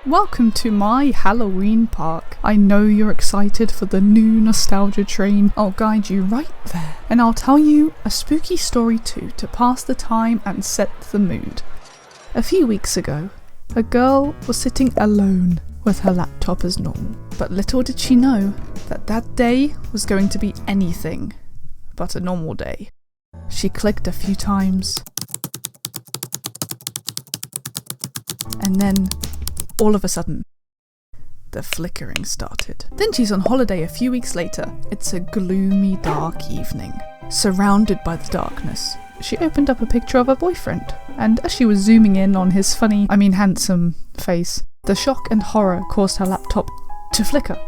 Welcome to my Halloween park. I know you're excited for the new nostalgia train. I'll guide you right there, and I'll tell you a spooky story too to pass the time and set the mood. A few weeks ago, a girl was sitting alone with her laptop as normal, but little did she know that that day was going to be anything but a normal day. She clicked a few times, and then all of a sudden, the flickering started. Then she's on holiday a few weeks later. It's a gloomy, dark evening, surrounded by the darkness. She opened up a picture of her boyfriend, and as she was zooming in on his handsome face, the shock and horror caused her laptop to flicker,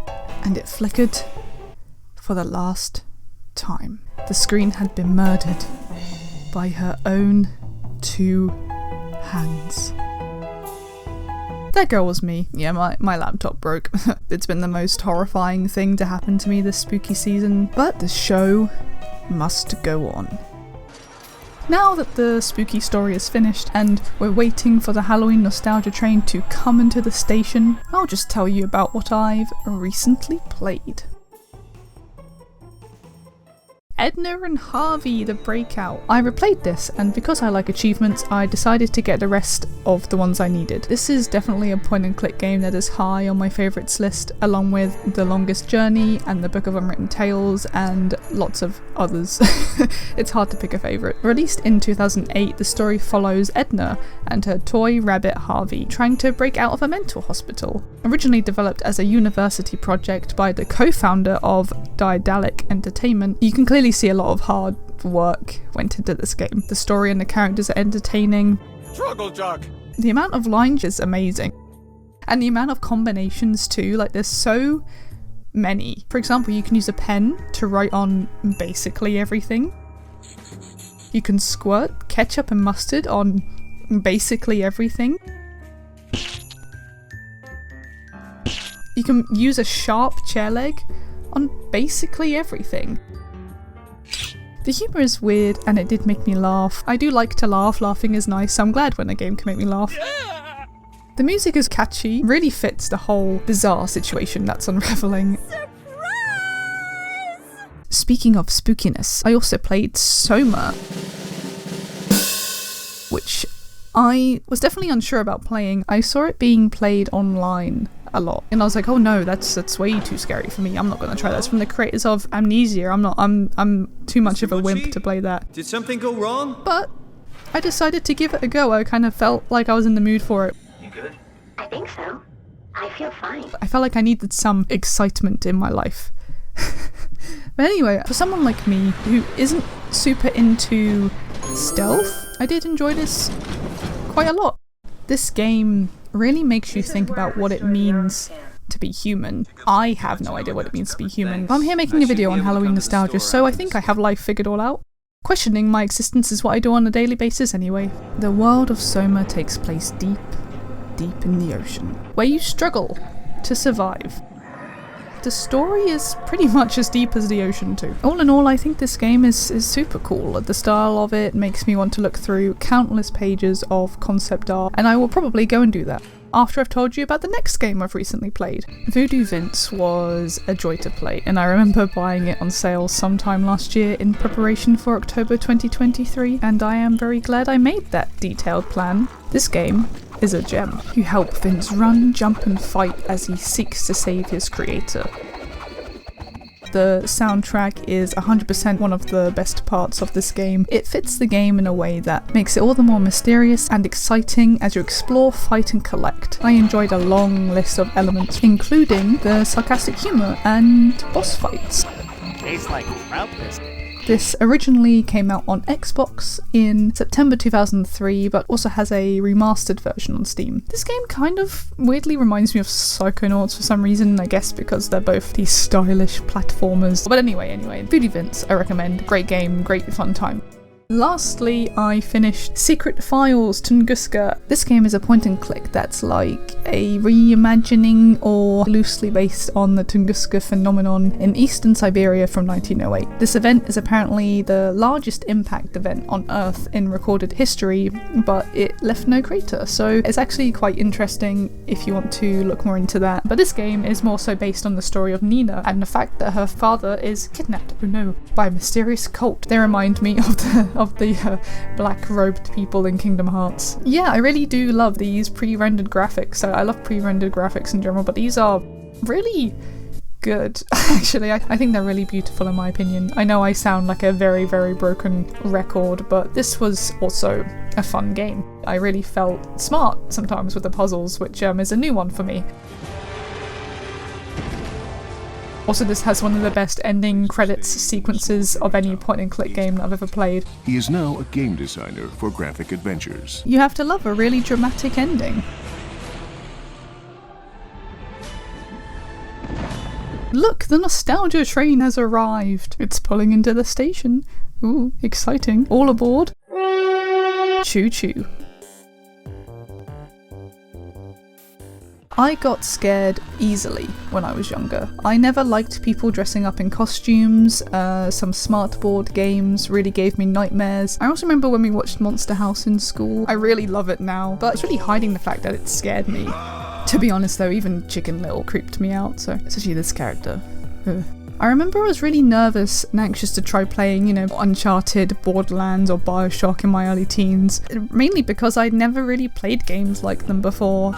and it flickered for the last time. The screen had been murdered by her own two hands. That girl was me. Yeah, my laptop broke. It's been the most horrifying thing to happen to me this spooky season, but the show must go on. Now that the spooky story is finished and we're waiting for the Halloween nostalgia train to come into the station, I'll just tell you about what I've recently played. Edna and Harvey, the Breakout. I replayed this, and because I like achievements, I decided to get the rest of the ones I needed. This is definitely a point and click game that is high on my favourites list, along with The Longest Journey and The Book of Unwritten Tales and lots of others. It's hard to pick a favourite. Released in 2008, the story follows Edna and her toy rabbit Harvey trying to break out of a mental hospital. Originally developed as a university project by the co-founder of Daedalic Entertainment, you can clearly see a lot of hard work went into this game. The story and the characters are entertaining. Struggle jug. The amount of lines is amazing. And the amount of combinations too, like there's so many. For example, you can use a pen to write on basically everything. You can squirt ketchup and mustard on basically everything. You can use a sharp chair leg on basically everything. The humour is weird and it did make me laugh. I do like to laugh, laughing is nice, so I'm glad when a game can make me laugh. Yeah! The music is catchy, really fits the whole bizarre situation that's unravelling. Surprise! Speaking of spookiness, I also played Soma, which I was definitely unsure about playing. I saw it being played online a lot, and I was like, oh no, that's way too scary for me. I'm not gonna try that. It's from the creators of Amnesia. I'm too much of a wimp to play that. Did something go wrong? But I decided to give it a go. I kind of felt like I was in the mood for it. You good? I think so. I feel fine. I felt like I needed some excitement in my life. But anyway, for someone like me who isn't super into stealth, I did enjoy this quite a lot. This game really makes you think about what it means to be human. I have no idea what it means to be human. I'm here making a video on Halloween nostalgia, so I think I have life figured all out. Questioning my existence is what I do on a daily basis anyway. The world of Soma takes place deep, deep in the ocean, where you struggle to survive. The story is pretty much as deep as the ocean too. All in all, I think this game is super cool. The style of it makes me want to look through countless pages of concept art, and I will probably go and do that after I've told you about the next game I've recently played. Voodoo Vince was a joy to play, and I remember buying it on sale sometime last year in preparation for October 2023, and I am very glad I made that detailed plan. This game is a gem. You help Vince run, jump and fight as he seeks to save his creator. The soundtrack is 100% one of the best parts of this game. It fits the game in a way that makes it all the more mysterious and exciting as you explore, fight and collect. I enjoyed a long list of elements, including the sarcastic humour and boss fights. Tastes like trout biscuit. This originally came out on Xbox in September 2003, but also has a remastered version on Steam. This game kind of weirdly reminds me of Psychonauts for some reason, I guess because they're both these stylish platformers. But anyway, Voodoo Vince, I recommend. Great game, great fun time. Lastly, I finished Secret Files Tunguska. This game is a point and click that's like a reimagining or loosely based on the Tunguska phenomenon in eastern Siberia from 1908. This event is apparently the largest impact event on Earth in recorded history, but it left no crater, so it's actually quite interesting if you want to look more into that. But this game is more so based on the story of Nina and the fact that her father is kidnapped, oh no, by a mysterious cult. They remind me of the black-robed people in Kingdom Hearts. Yeah, I really do love these pre-rendered graphics. So I love pre-rendered graphics in general, but these are really good. Actually, I think they're really beautiful in my opinion. I know I sound like a very, very broken record, but this was also a fun game. I really felt smart sometimes with the puzzles, which is a new one for me. Also, this has one of the best ending credits sequences of any point-and-click game that I've ever played. He is now a game designer for graphic adventures. You have to love a really dramatic ending. Look, the nostalgia train has arrived. It's pulling into the station. Ooh, exciting. All aboard. Choo-choo. I got scared easily when I was younger. I never liked people dressing up in costumes. Some smartboard games really gave me nightmares. I also remember when we watched Monster House in school. I really love it now, but it's really hiding the fact that it scared me. To be honest though, even Chicken Little creeped me out, so especially this character. Ugh. I remember I was really nervous and anxious to try playing, Uncharted, Borderlands or Bioshock in my early teens, mainly because I'd never really played games like them before.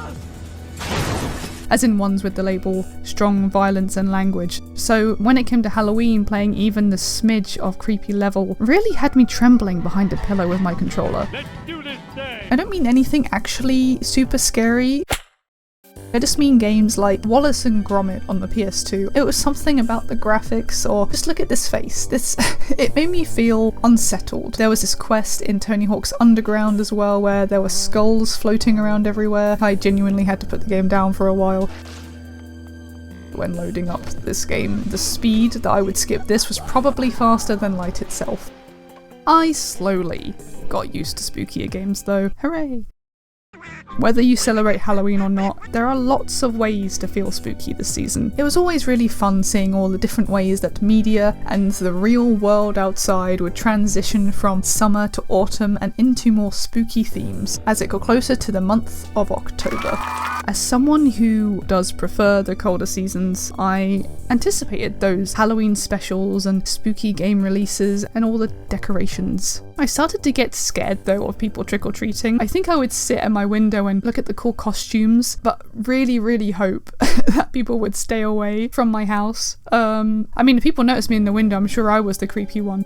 As in ones with the label strong violence and language. So when it came to Halloween, playing even the smidge of creepy level really had me trembling behind a pillow with my controller. Let's do this thing. I don't mean anything actually super scary. I just mean games like Wallace and Gromit on the PS2. It was something about the graphics, or just look at this face. It made me feel unsettled. There was this quest in Tony Hawk's Underground as well, where there were skulls floating around everywhere. I genuinely had to put the game down for a while. When loading up this game, the speed that I would skip this was probably faster than light itself. I slowly got used to spookier games though. Hooray! Whether you celebrate Halloween or not, there are lots of ways to feel spooky this season. It was always really fun seeing all the different ways that media and the real world outside would transition from summer to autumn and into more spooky themes as it got closer to the month of October. As someone who does prefer the colder seasons, I anticipated those Halloween specials and spooky game releases and all the decorations. I started to get scared though of people trick-or-treating. I think I would sit at my window and look at the cool costumes, but really hope that people would stay away from my house. I mean, if people noticed me in the window, I'm sure I was the creepy one.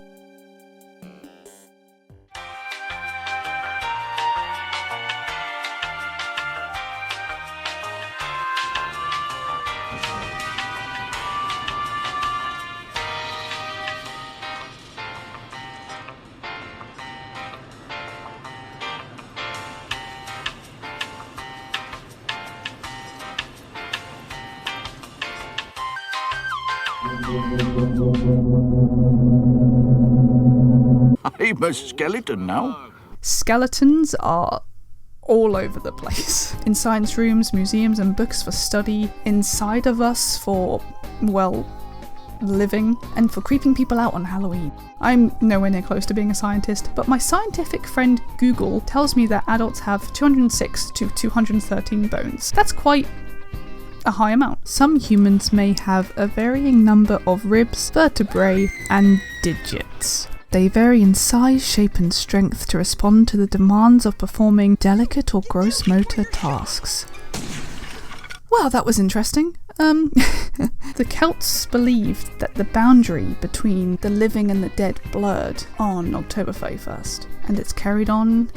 I'm a skeleton now. Skeletons are all over the place. In science rooms, museums and books for study, inside of us for, well, living, and for creeping people out on Halloween. I'm nowhere near close to being a scientist, but my scientific friend Google tells me that adults have 206 to 213 bones. That's quite a high amount. Some humans may have a varying number of ribs, vertebrae, and digits. They vary in size, shape, and strength to respond to the demands of performing delicate or gross motor tasks. Well, that was interesting. The Celts believed that the boundary between the living and the dead blurred on October 31st, and it's carried on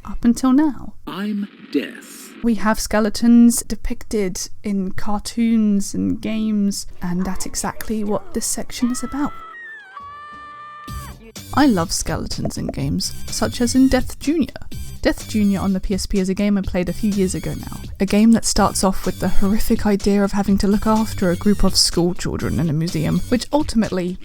up until now. I'm death. We have skeletons depicted in cartoons and games, and that's exactly what this section is about. I love skeletons in games, such as in Death Jr. Death Jr. on the PSP is a game I played a few years ago now. A game that starts off with the horrific idea of having to look after a group of school children in a museum, which ultimately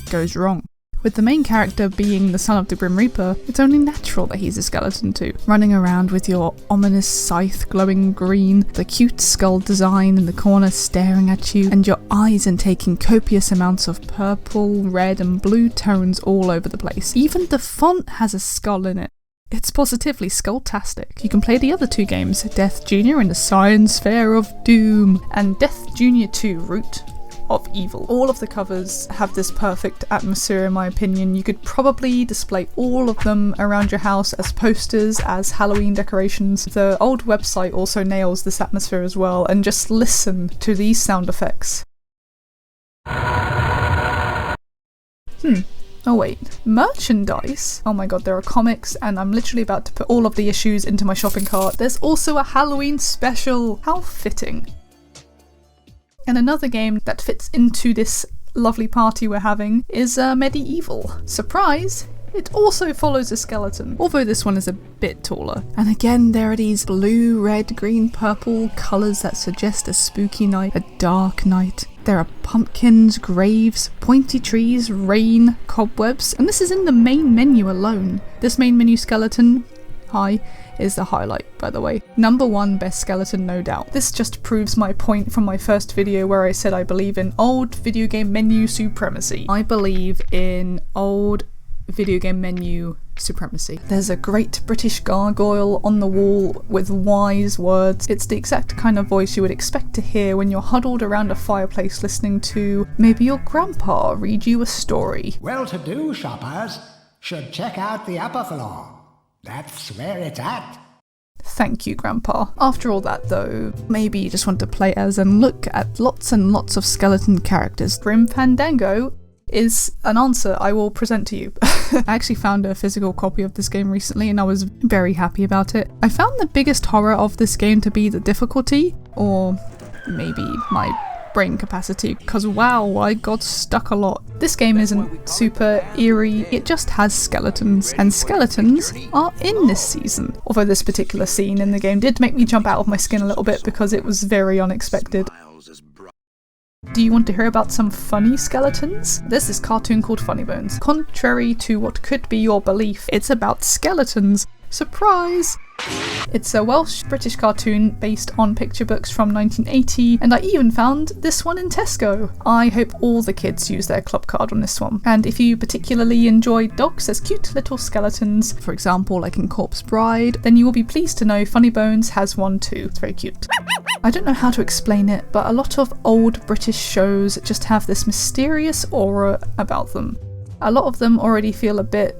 goes wrong. With the main character being the son of the Grim Reaper, it's only natural that he's a skeleton too. Running around with your ominous scythe glowing green, the cute skull design in the corner staring at you, and your eyes intaking copious amounts of purple, red and blue tones all over the place. Even the font has a skull in it. It's positively skull-tastic. You can play the other two games, Death Jr. and the Science Fair of Doom, and Death Jr. 2 Root of Evil. All of the covers have this perfect atmosphere in my opinion. You could probably display all of them around your house as posters, as Halloween decorations. The old website also nails this atmosphere as well, and just listen to these sound effects. Oh wait, merchandise? Oh my god, there are comics and I'm literally about to put all of the issues into my shopping cart. There's also a Halloween special. How fitting. And another game that fits into this lovely party we're having is Medieval. Surprise! It also follows a skeleton, although this one is a bit taller. And again, there are these blue, red, green, purple colours that suggest a spooky night, a dark night. There are pumpkins, graves, pointy trees, rain, cobwebs, and this is in the main menu alone. This main menu skeleton, hi, is the highlight, by the way. Number 1 best skeleton, no doubt. This just proves my point from my first video where I said I believe in old video game menu supremacy. I believe in old video game menu supremacy. There's a great British gargoyle on the wall with wise words. It's the exact kind of voice you would expect to hear when you're huddled around a fireplace listening to maybe your grandpa read you a story. Well-to-do shoppers should check out the upper floor. That's where it's at. Thank you, Grandpa. After all that though, maybe you just want to play as and look at lots and lots of skeleton characters. Grim Fandango is an answer I will present to you. I actually found a physical copy of this game recently and I was very happy about it. I found the biggest horror of this game to be the difficulty, or maybe my brain capacity, because wow, I got stuck a lot. This game isn't super eerie, it just has skeletons, and skeletons are in this season. Although this particular scene in the game did make me jump out of my skin a little bit because it was very unexpected. Do you want to hear about some funny skeletons? There's this cartoon called Funny Bones. Contrary to what could be your belief, it's about skeletons. Surprise! It's a Welsh-British cartoon based on picture books from 1980, and I even found this one in Tesco. I hope all the kids use their club card on this one. And if you particularly enjoy dogs as cute little skeletons, for example like in Corpse Bride, then you will be pleased to know Funny Bones has one too. It's very cute. I don't know how to explain it, but a lot of old British shows just have this mysterious aura about them. A lot of them already feel a bit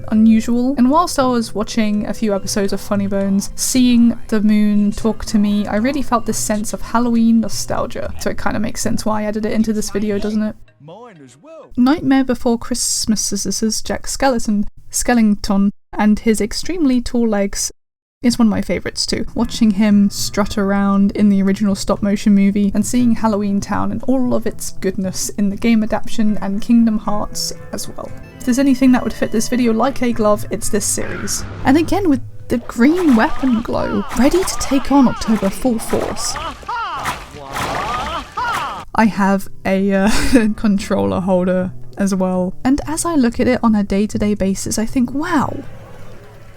unusual, and whilst I was watching a few episodes of Funny Bones, seeing the moon talk to me, I really felt this sense of Halloween nostalgia. So it kind of makes sense why I added it into this video, doesn't it? Mine as well. Nightmare Before Christmas' Jack Skellington, and his extremely tall legs is one of my favourites too. Watching him strut around in the original stop motion movie and seeing Halloween Town and all of its goodness in the game adaptation and Kingdom Hearts as well. If there's anything that would fit this video like a glove, it's this series. And again with the green weapon glow, ready to take on October full force. I have a controller holder as well, and as I look at it on a day-to-day basis I think, wow,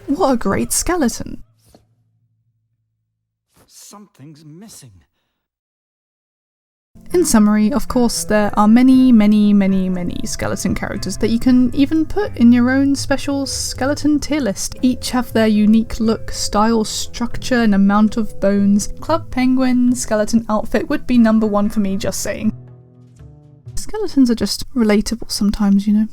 what a great skeleton. Something's missing. In summary, of course, there are many skeleton characters that you can even put in your own special skeleton tier list. Each have their unique look, style, structure, and amount of bones. Club Penguin skeleton outfit would be number 1 for me, just saying. Skeletons are just relatable sometimes, you know.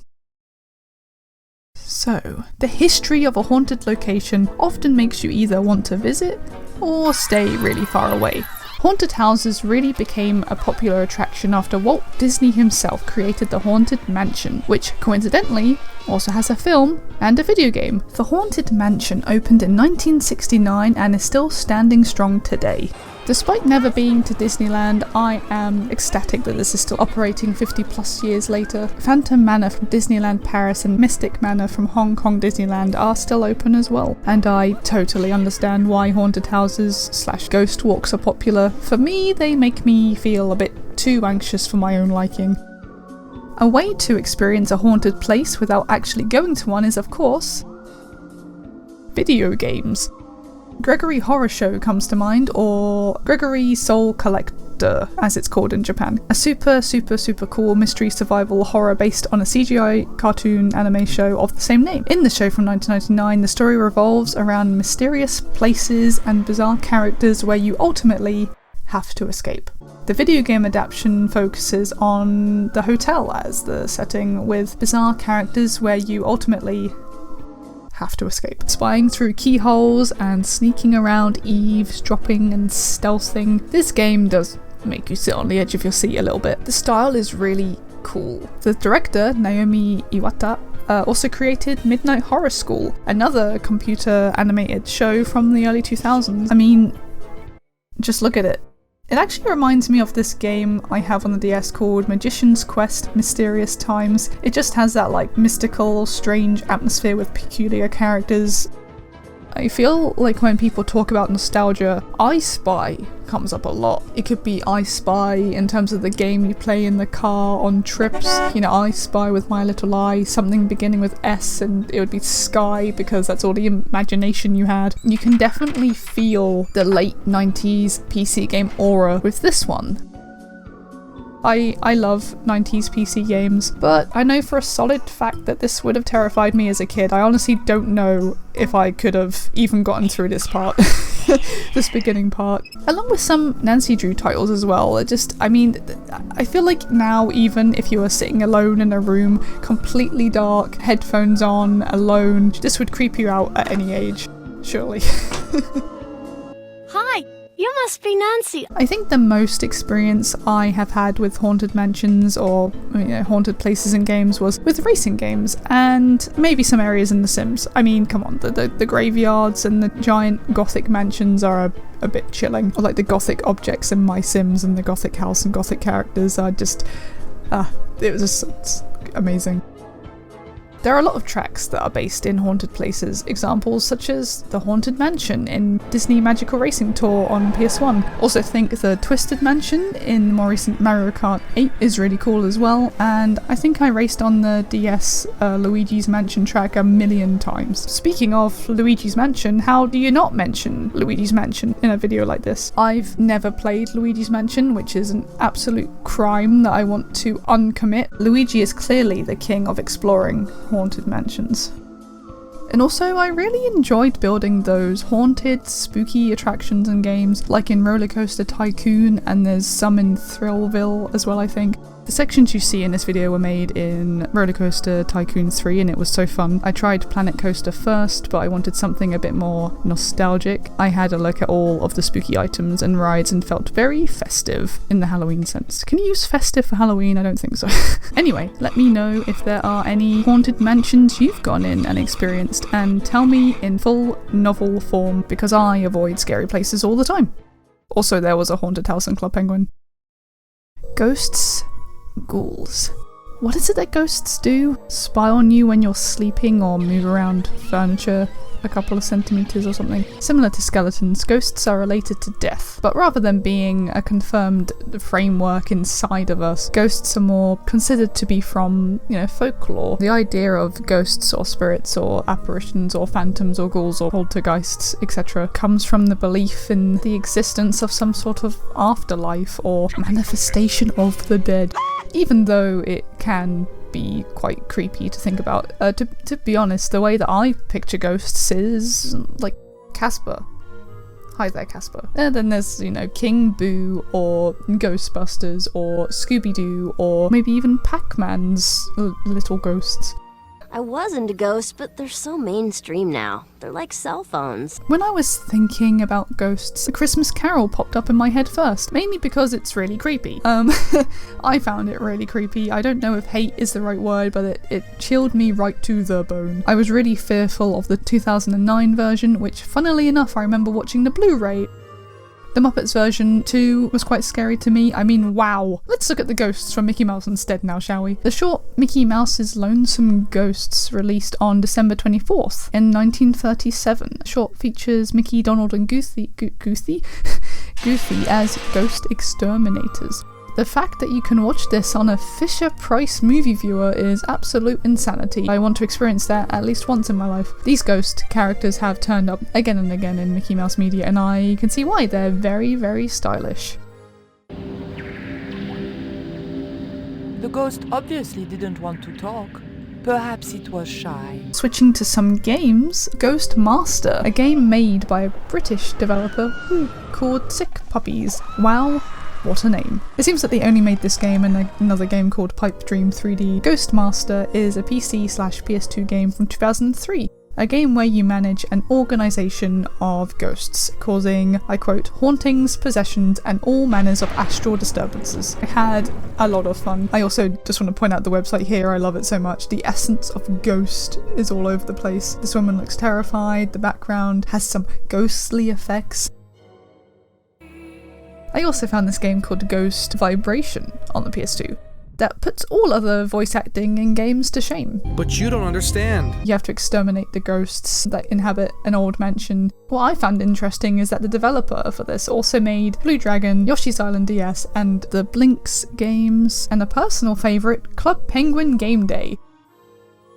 So, the history of a haunted location often makes you either want to visit or stay really far away. Haunted houses really became a popular attraction after Walt Disney himself created the Haunted Mansion, which coincidentally also has a film and a video game. The Haunted Mansion opened in 1969 and is still standing strong today. Despite never being to Disneyland, I am ecstatic that this is still operating 50 plus years later. Phantom Manor from Disneyland Paris and Mystic Manor from Hong Kong Disneyland are still open as well. And I totally understand why haunted houses / ghost walks are popular. For me, they make me feel a bit too anxious for my own liking. A way to experience a haunted place without actually going to one is, of course, video games. Gregory Horror Show comes to mind, or Gregory Soul Collector, as it's called in Japan. A super cool mystery survival horror based on a CGI cartoon anime show of the same name. In the show from 1999, the story revolves around mysterious places and bizarre characters where you ultimately have to escape. The video game adaptation focuses on the hotel as the setting, with bizarre characters where you ultimately have to escape. Spying through keyholes and sneaking around, eavesdropping and stealthing. This game does make you sit on the edge of your seat a little bit. The style is really cool. The director, Naomi Iwata, also created Midnight Horror School, another computer animated show from the early 2000s. I mean, just look at it. It actually reminds me of this game I have on the DS called Magician's Quest Mysterious Times. It just has that like mystical, strange atmosphere with peculiar characters. I feel like when people talk about nostalgia, I Spy comes up a lot. It could be I Spy in terms of the game you play in the car on trips. You know, I Spy with My Little Eye, something beginning with S, and it would be Sky because that's all the imagination you had. You can definitely feel the late 90s PC game aura with this one. I love 90s PC games, but I know for a solid fact that this would have terrified me as a kid. I honestly don't know if I could have even gotten through this part, this beginning part. Along with some Nancy Drew titles as well. I feel like now, even if you were sitting alone in a room, completely dark, headphones on, alone, this would creep you out at any age, surely. Hi! You must be Nancy. I think the most experience I have had with haunted mansions or haunted places in games was with racing games, and maybe some areas in The Sims. I mean, come on, the graveyards and the giant gothic mansions are a bit chilling. Or like the gothic objects in My Sims and the gothic house and gothic characters are just, it was just amazing. There are a lot of tracks that are based in haunted places, examples such as the Haunted Mansion in Disney Magical Racing Tour on PS1. Also think the Twisted Mansion in the more recent Mario Kart 8 is really cool as well, and I think I raced on the DS Luigi's Mansion track a million times. Speaking of Luigi's Mansion, how do you not mention Luigi's Mansion in a video like this? I've never played Luigi's Mansion, which is an absolute crime that I want to uncommit. Luigi is clearly the king of exploring haunted mansions. And also, I really enjoyed building those haunted, spooky attractions and games, like in Roller Coaster Tycoon, and there's some in Thrillville as well, I think. The sections you see in this video were made in Roller Coaster Tycoon 3, and it was so fun. I tried Planet Coaster first, but I wanted something a bit more nostalgic. I had a look at all of the spooky items and rides and felt very festive in the Halloween sense. Can you use festive for Halloween? I don't think so. Anyway, let me know if there are any haunted mansions you've gone in and experienced, and tell me in full novel form, because I avoid scary places all the time. Also, there was a haunted house in Club Penguin. Ghosts, ghouls. What is it that ghosts do? Spy on you when you're sleeping or move around furniture a couple of centimeters or something? Similar to skeletons, ghosts are related to death, but rather than being a confirmed framework inside of us, ghosts are more considered to be from, folklore. The idea of ghosts or spirits or apparitions or phantoms or ghouls or poltergeists, etc., comes from the belief in the existence of some sort of afterlife or manifestation of the dead, even though it can be quite creepy to think about. To be honest, the way that I picture ghosts is like Casper. Hi there, Casper. And then there's, King Boo or Ghostbusters or Scooby-Doo or maybe even Pac-Man's little ghosts. I was into ghosts, but they're so mainstream now. They're like cell phones. When I was thinking about ghosts, A Christmas Carol popped up in my head first, mainly because it's really creepy. I found it really creepy. I don't know if hate is the right word, but it chilled me right to the bone. I was really fearful of the 2009 version, which funnily enough I remember watching the Blu-ray. The Muppets version too was quite scary to me. I mean, wow. Let's look at the ghosts from Mickey Mouse instead now, shall we? The short Mickey Mouse's Lonesome Ghosts, released on December 24th in 1937. The short features Mickey, Donald and Goofy as ghost exterminators. The fact that you can watch this on a Fisher-Price movie viewer is absolute insanity. I want to experience that at least once in my life. These ghost characters have turned up again and again in Mickey Mouse media, and I can see why. They're very, very stylish. The ghost obviously didn't want to talk. Perhaps it was shy. Switching to some games, Ghost Master, a game made by a British developer called Sick Puppies. Wow, what a name. It seems that they only made this game and another game called Pipe Dream 3D. Ghost Master is a PC/PS2 game from 2003. A game where you manage an organisation of ghosts, causing, I quote, hauntings, possessions, and all manners of astral disturbances. I had a lot of fun. I also just want to point out the website here, I love it so much. The essence of ghost is all over the place. This woman looks terrified, the background has some ghostly effects. I also found this game called Ghost Vibration on the PS2. That puts all other voice acting in games to shame. But you don't understand. You have to exterminate the ghosts that inhabit an old mansion. What I found interesting is that the developer for this also made Blue Dragon, Yoshi's Island DS, and the Blinks games, and a personal favourite, Club Penguin Game Day.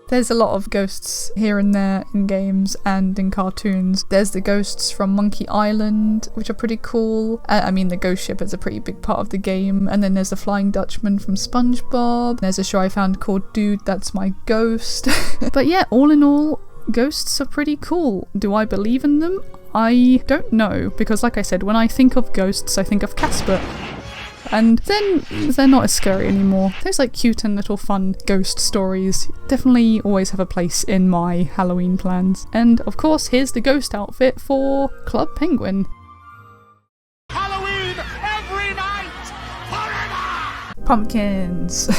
There's a lot of ghosts here and there in games and in cartoons. There's the ghosts from Monkey Island, which are pretty cool. I mean, the ghost ship is a pretty big part of the game. And then there's the Flying Dutchman from SpongeBob. There's a show I found called Dude, That's My Ghost. But yeah, all in all, ghosts are pretty cool. Do I believe in them? I don't know, because like I said, when I think of ghosts, I think of Casper. And then they're not as scary anymore. Those like cute and little fun ghost stories definitely always have a place in my Halloween plans. And of course, here's the ghost outfit for Club Penguin. Halloween every night, forever! Pumpkins.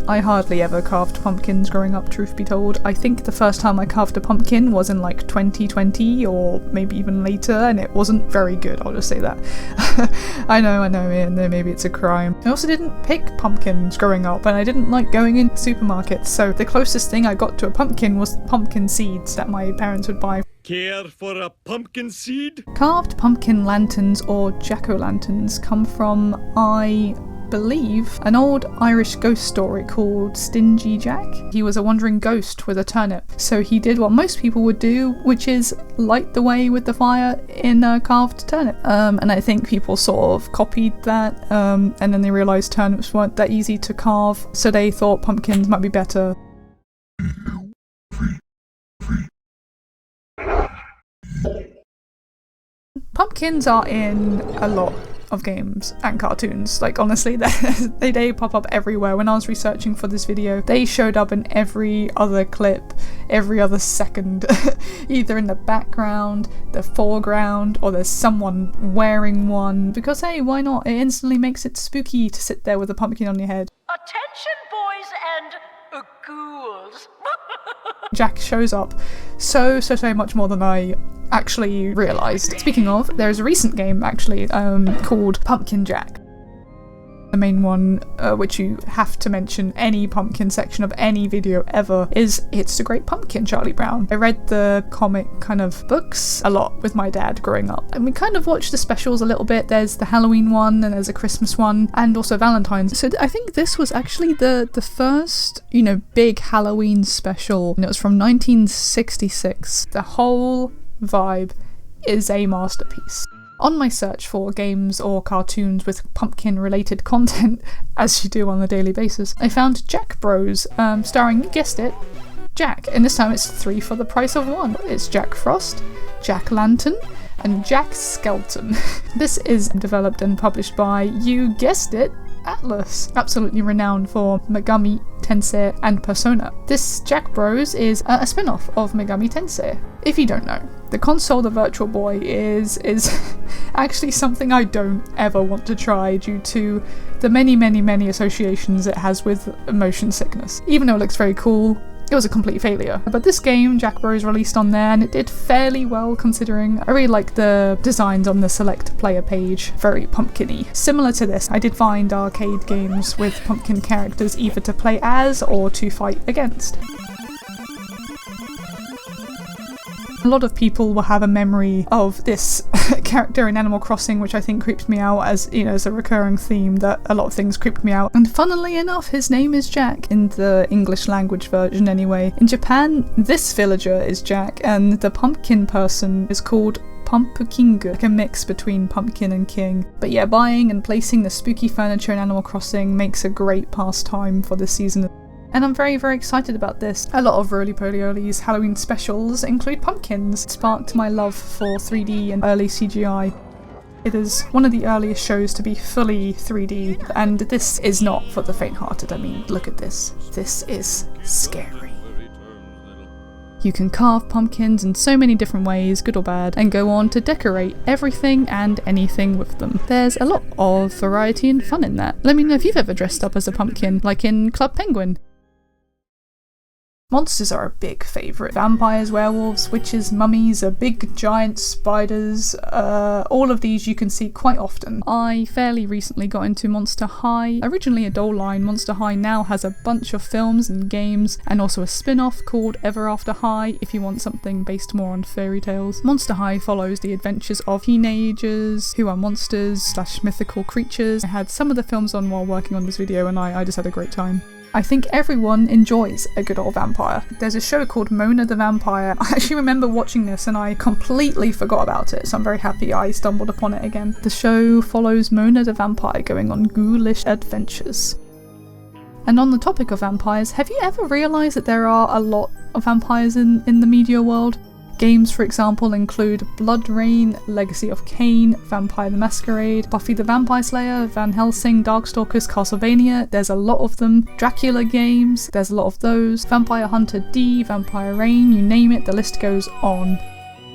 I hardly ever carved pumpkins growing up, truth be told. I think the first time I carved a pumpkin was in like 2020 or maybe even later, and it wasn't very good, I'll just say that. I know, and maybe it's a crime. I also didn't pick pumpkins growing up, and I didn't like going into supermarkets, so the closest thing I got to a pumpkin was pumpkin seeds that my parents would buy. Care for a pumpkin seed? Carved pumpkin lanterns or jack-o'-lanterns come from, I believe, an old Irish ghost story called Stingy Jack. He was a wandering ghost with a turnip, so he did what most people would do, which is light the way with the fire in a carved turnip. And I think people sort of copied that, and then they realised turnips weren't that easy to carve, so they thought pumpkins might be better. Pumpkins are in a lot of games and cartoons. Like honestly, they pop up everywhere. When I was researching for this video, they showed up in every other clip, every other second, either in the background, the foreground, or there's someone wearing one. Because hey, why not? It instantly makes it spooky to sit there with a pumpkin on your head. Attention, boys and ghouls. Jack shows up so much more than I actually realised. Speaking of, there's a recent game actually called Pumpkin Jack. The main one, which you have to mention any pumpkin section of any video ever, is It's the Great Pumpkin, Charlie Brown. I read the comic kind of books a lot with my dad growing up, and we kind of watched the specials a little bit. There's the Halloween one, and there's a Christmas one, and also Valentine's. So I think this was actually the first, big Halloween special, and it was from 1966. The whole vibe is a masterpiece. On my search for games or cartoons with pumpkin-related content, as you do on a daily basis, I found Jack Bros, starring, you guessed it, Jack. And this time it's 3 for the price of 1. It's Jack Frost, Jack Lantern, and Jack Skeleton. This is developed and published by, you guessed it, Atlas, absolutely renowned for Megami Tensei and Persona. This Jack Bros is a spin-off of Megami Tensei. If you don't know, the console The Virtual Boy is actually something I don't ever want to try due to the many associations it has with motion sickness. Even though it looks very cool, it was a complete failure. But this game, Jack Bros, released on there, and it did fairly well considering. I really like the designs on the select player page, very pumpkin-y. Similar to this, I did find arcade games with pumpkin characters either to play as or to fight against. A lot of people will have a memory of this character in Animal Crossing, which I think creeps me out as, you know, as a recurring theme that a lot of things creeped me out. And funnily enough, his name is Jack, in the English language version anyway. In Japan, this villager is Jack, and the pumpkin person is called Pumpkingu, like a mix between pumpkin and king. But yeah, buying and placing the spooky furniture in Animal Crossing makes a great pastime for this season. And I'm very, very excited about this. A lot of Roly-Poly-Oly's Halloween specials include pumpkins. It sparked my love for 3D and early CGI. It is one of the earliest shows to be fully 3D, and this is not for the faint-hearted. I mean, look at this. This is scary. You can carve pumpkins in so many different ways, good or bad, and go on to decorate everything and anything with them. There's a lot of variety and fun in that. Let me know if you've ever dressed up as a pumpkin, like in Club Penguin. Monsters are a big favourite. Vampires, werewolves, witches, mummies, big giant spiders, all of these you can see quite often. I fairly recently got into Monster High. Originally a doll line, Monster High now has a bunch of films and games, and also a spin-off called Ever After High if you want something based more on fairy tales. Monster High follows the adventures of teenagers who are monsters / mythical creatures. I had some of the films on while working on this video and I just had a great time. I think everyone enjoys a good old vampire. There's a show called Mona the Vampire. I actually remember watching this and I completely forgot about it, so I'm very happy I stumbled upon it again. The show follows Mona the Vampire going on ghoulish adventures. And on the topic of vampires, have you ever realised that there are a lot of vampires in the media world? Games, for example, include Blood Rain, Legacy of Kain, Vampire the Masquerade, Buffy the Vampire Slayer, Van Helsing, Darkstalkers, Castlevania, there's a lot of them. Dracula games, there's a lot of those. Vampire Hunter D, Vampire Rain, you name it, the list goes on.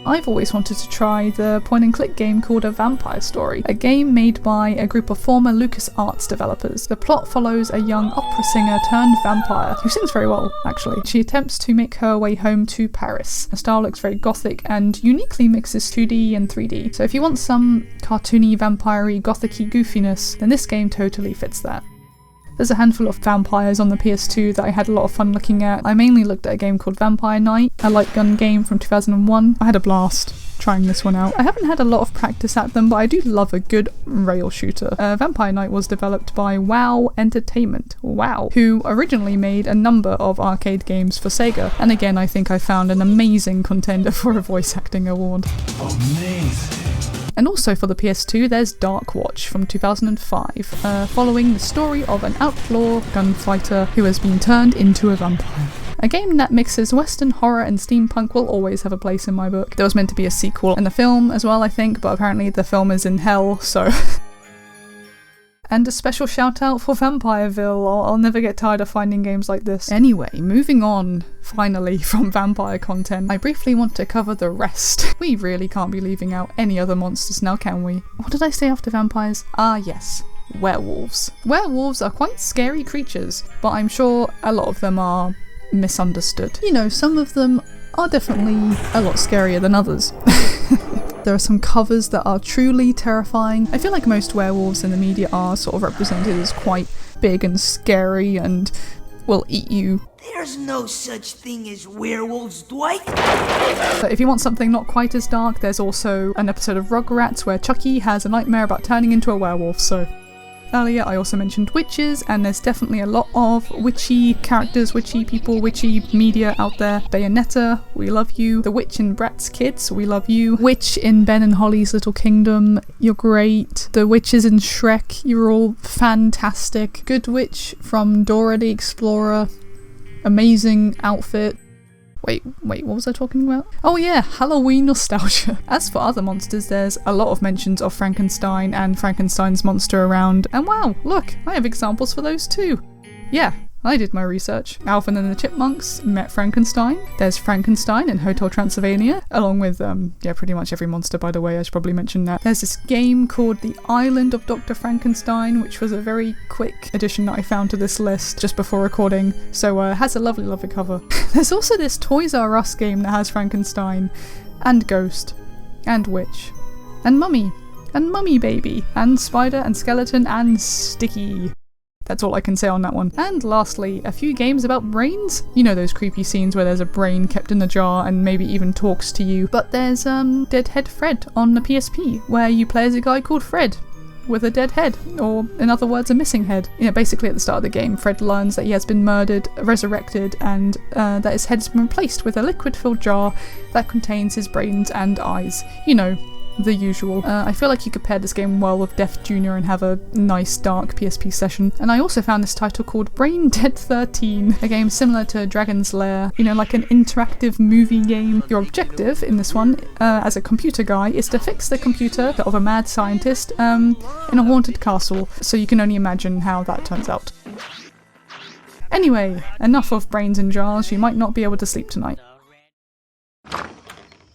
I've always wanted to try the point-and-click game called A Vampire Story, a game made by a group of former LucasArts developers. The plot follows a young opera singer turned vampire, who sings very well, actually. She attempts to make her way home to Paris. Her style looks very gothic and uniquely mixes 2D and 3D, so if you want some cartoony, vampire-y, gothic-y goofiness, then this game totally fits that. There's a handful of vampires on the PS2 that I had a lot of fun looking at. I mainly looked at a game called Vampire Knight, a light gun game from 2001. I had a blast trying this one out. I haven't had a lot of practice at them, but I do love a good rail shooter. Vampire Knight was developed by WoW Entertainment, WoW, who originally made a number of arcade games for Sega. And again, I think I found an amazing contender for a voice acting award. Amazing. And also for the PS2 there's Dark Watch from 2005, following the story of an outlaw gunfighter who has been turned into a vampire. A game that mixes western horror and steampunk will always have a place in my book. There was meant to be a sequel and a film as well, I think, but apparently the film is in hell, so... And a special shout out for Vampireville. I'll never get tired of finding games like this. Anyway, moving on, finally, from vampire content, I briefly want to cover the rest. We really can't be leaving out any other monsters now, can we? What did I say after vampires? Ah yes, werewolves. Werewolves are quite scary creatures, but I'm sure a lot of them are misunderstood. You know, some of them are definitely a lot scarier than others. There are some covers that are truly terrifying. I feel like most werewolves in the media are sort of represented as quite big and scary and will eat you. There's no such thing as werewolves, Dwight. But if you want something not quite as dark, there's also an episode of Rugrats where Chucky has a nightmare about turning into a werewolf, so... Earlier I also mentioned witches, and there's definitely a lot of witchy characters, witchy people, witchy media out there. Bayonetta, we love you. The Witch in Bratz Kids, we love you. Witch in Ben and Holly's Little Kingdom, you're great. The witches in Shrek, you're all fantastic. Good Witch from Dora the Explorer, amazing outfit. Wait, what was I talking about? Oh yeah, Halloween nostalgia. As for other monsters, there's a lot of mentions of Frankenstein and Frankenstein's monster around, and wow, look, I have examples for those too. Yeah, I did my research. Alvin and the Chipmunks met Frankenstein. There's Frankenstein in Hotel Transylvania, along with, pretty much every monster, by the way, I should probably mention that. There's this game called The Island of Dr. Frankenstein, which was a very quick addition that I found to this list just before recording, so it has a lovely, lovely cover. There's also this Toys R Us game that has Frankenstein, and Ghost, and Witch, and Mummy Baby, and Spider, and Skeleton, and Sticky. That's all I can say on that one. And lastly, a few games about brains. You know those creepy scenes where there's a brain kept in a jar and maybe even talks to you. But there's Deadhead Fred on the PSP, where you play as a guy called Fred with a dead head, or in other words, a missing head. You know, basically at the start of the game, Fred learns that he has been murdered, resurrected, and that his head's been replaced with a liquid-filled jar that contains his brains and eyes. You know, the usual. I feel like you could pair this game well with Death Jr. and have a nice dark PSP session. And I also found this title called Brain Dead 13, a game similar to Dragon's Lair, you know, like an interactive movie game. Your objective in this one, as a computer guy, is to fix the computer of a mad scientist in a haunted castle, so you can only imagine how that turns out. Anyway, enough of brains and jars, you might not be able to sleep tonight.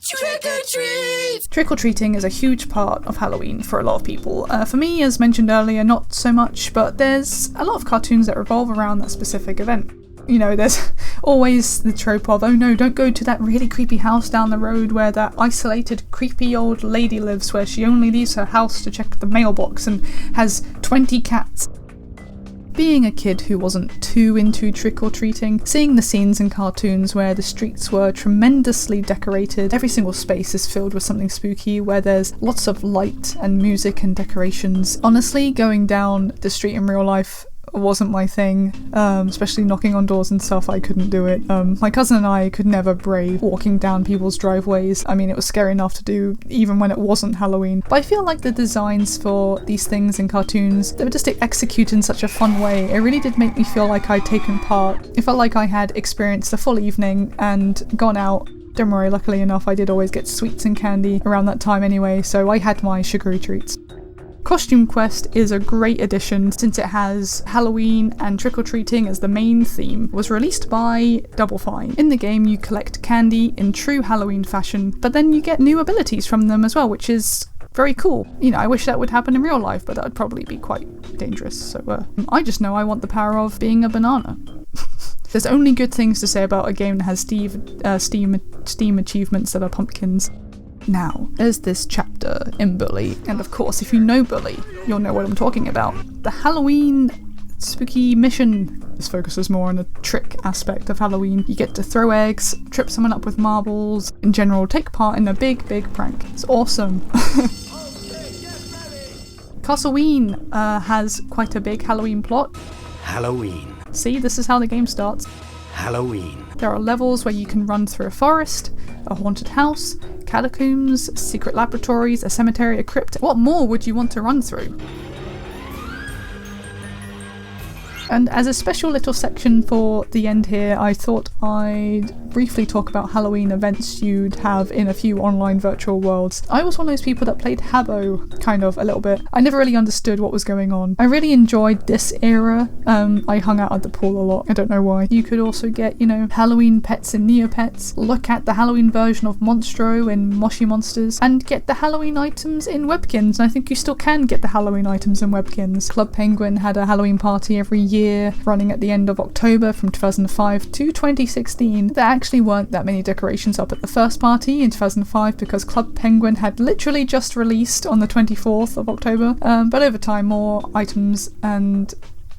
Trick or treat! Trick-or-treating is a huge part of Halloween for a lot of people. For me, as mentioned earlier, not so much, but there's a lot of cartoons that revolve around that specific event. You know, there's always the trope of, oh no, don't go to that really creepy house down the road where that isolated creepy old lady lives, where she only leaves her house to check the mailbox and has 20 cats. Being a kid who wasn't too into trick-or-treating, seeing the scenes in cartoons where the streets were tremendously decorated, every single space is filled with something spooky, where there's lots of light and music and decorations. Honestly, going down the street in real life wasn't my thing, especially knocking on doors and stuff. I couldn't do it. My cousin and I could never brave walking down people's driveways. I mean, it was scary enough to do even when it wasn't Halloween. But I feel like the designs for these things in cartoons, they were just executed in such a fun way. It really did make me feel like I'd taken part. It felt like I had experienced the full evening and gone out. Don't worry, luckily enough, I did always get sweets and candy around that time anyway, so I had my sugary treats. Costume Quest is a great addition since it has Halloween and trick-or-treating as the main theme. It was released by Double Fine. In the game you collect candy in true Halloween fashion, but then you get new abilities from them as well, which is very cool. You know, I wish that would happen in real life, but that would probably be quite dangerous, so I just know I want the power of being a banana. There's only good things to say about a game that has Steam achievements that are pumpkins. Now, there's this chapter in Bully, and of course if you know Bully, you'll know what I'm talking about. The Halloween spooky mission. This focuses more on the trick aspect of Halloween. You get to throw eggs, trip someone up with marbles, in general take part in a big prank. It's awesome. Castlewean has quite a big Halloween plot. Halloween. See, this is how the game starts. Halloween. There are levels where you can run through a forest, a haunted house, catacombs, secret laboratories, a cemetery, a crypt. What more would you want to run through? And as a special little section for the end here, I thought I'd briefly talk about Halloween events you'd have in a few online virtual worlds. I was one of those people that played Habbo, kind of, a little bit. I never really understood what was going on. I really enjoyed this era. I hung out at the pool a lot. I don't know why. You could also get, you know, Halloween pets in Neopets, look at the Halloween version of Monstro in Moshi Monsters, and get the Halloween items in Webkins. And I think you still can get the Halloween items in Webkins. Club Penguin had a Halloween party every year, running at the end of October from 2005 to 2016. There actually weren't that many decorations up at the first party in 2005 because Club Penguin had literally just released on the 24th of October, but over time more items and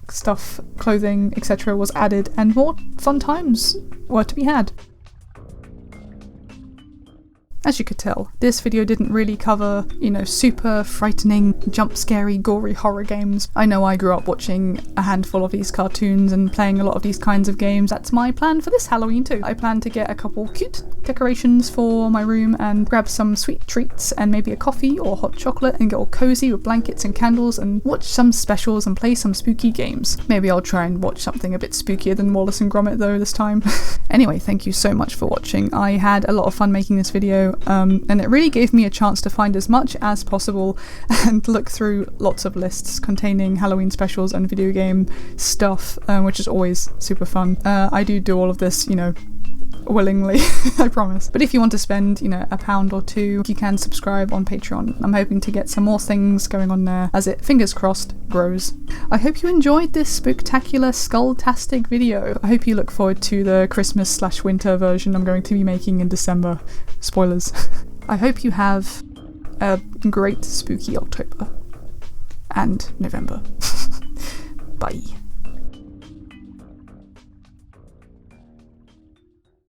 stuff, clothing, etc. was added and more fun times were to be had. As you could tell, this video didn't really cover, you know, super frightening, jump-scary, gory horror games. I know I grew up watching a handful of these cartoons and playing a lot of these kinds of games. That's my plan for this Halloween too. I plan to get a couple cute decorations for my room and grab some sweet treats and maybe a coffee or hot chocolate and get all cozy with blankets and candles and watch some specials and play some spooky games. Maybe I'll try and watch something a bit spookier than Wallace and Gromit though this time. Anyway, thank you so much for watching. I had a lot of fun making this video. And it really gave me a chance to find as much as possible and look through lots of lists containing Halloween specials and video game stuff, which is always super fun. I do all of this, you know, willingly, I promise. But if you want to spend, you know, £1 or £2, you can subscribe on Patreon. I'm hoping to get some more things going on there as it, fingers crossed, grows. I hope you enjoyed this spooktacular skull-tastic video. I hope you look forward to the Christmas/winter version I'm going to be making in December. Spoilers. I hope you have a great spooky October and November. Bye.